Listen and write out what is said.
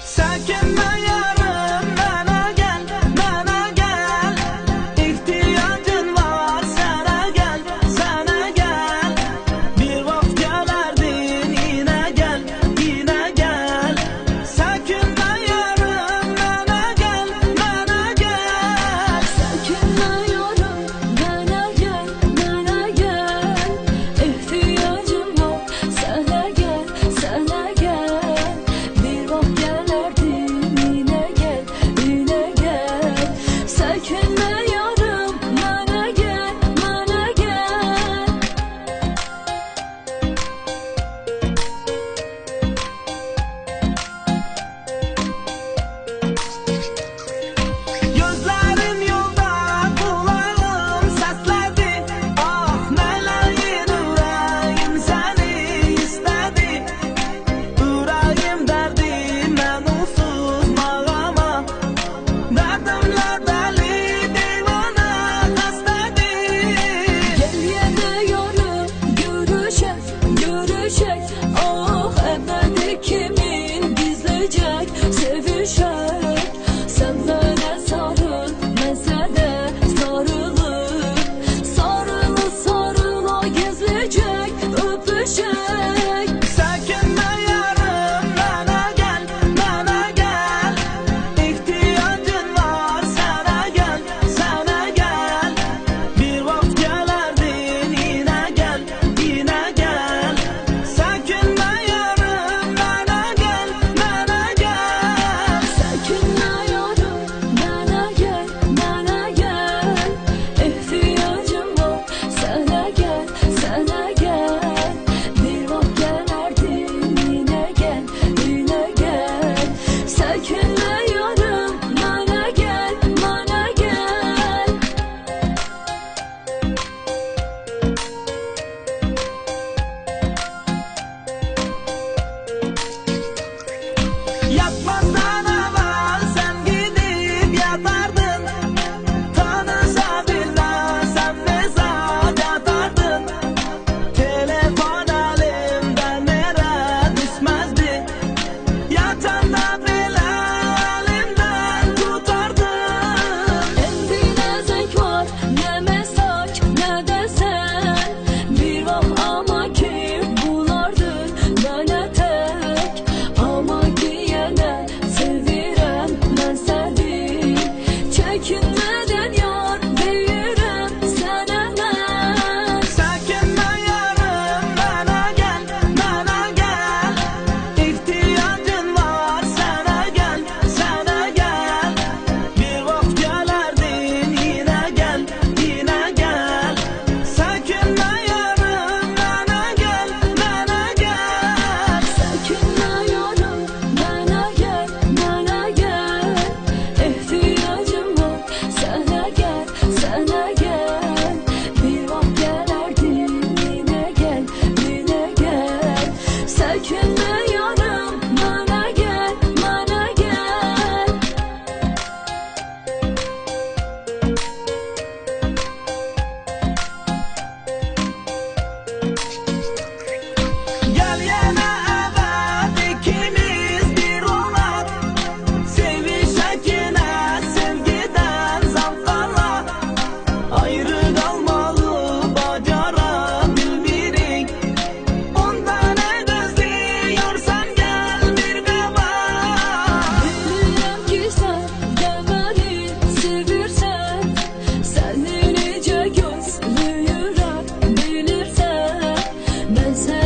Sakinme yarım, bana gel, bana gel. İhtiyacın var, sana gel, sana gel. Bir vakit gelerdin, yine gel, yine gel. Sakinme yarım, bana gel, bana gel. Sakinle yarım, bana gel, bana gel. İhtiyacım var, sana gel, sana gel. Bir vakit gelerdin, yine gel, yine gel. Sakinle yarım, bana gel, bana gel. Gözlerim yolda, kulağım sesledi. Ah meleğin, yüreğim seni istedi. Yüreğim derdim, ben onsuz mağama. Derdimle deli divane hastadır. Gel yine yarım, görüşek, görüşek. Ah ebedi kimin gizleyecek, sevişek. Sen bana sarıl, mesele sarılıp. Sarılı sarıla gizleyecek, öpüşek. Sakinme yarım, bana gel, bana gel. İhtiyacın var, sana gel, sana gel. Bir vakit gelerdin, yine gel, yine gel. Sakinme yarım, bana gel, bana gel. Sakinle yarım, bana gel, bana gel. İhtiyacım var, sana gel, sana gel. Bir vakit gelerdin, yine gel, yine gel. Sakinle yarım, bana gel, bana gel. Yatmazdan evvel sen gidip yatardın. Tanışa bilmezsem mesaj atardın. Telefon elimden yere düşmezdi. Yatanda bile elimden tutardın. Eline zevk var, ne mesaj, ne de sen. Bir vak ama ki bulardın bana tek. Ama ki yine sevirem ben seni. Çekinmeden yar veririm sana ben. Sakinme yarım, bana gel, bana gel. İhtiyacın var, sana gel, sana gel. Bir vakit gelerdin, yine gel, yine gel. Sakinme yarım, bana gel, bana gel. Sakinle yarım, bana gel, bana gel. İhtiyacım var, sana gel, sana gel. Bir vakit gelerdin, yine gel, yine gel. Sakinle yarım, bana gel, bana gel. Gel yine evet, ikimiz bir olak. Sevişek yine sevgiden zavklarla. Ayrı kalmalı bacarabilmirik. Ondan ne gözlüyorsan gel bir kaba. Bilirim ki sen de beni sevirsen. Seni nice gözlü yürek bilirsen. Ben seni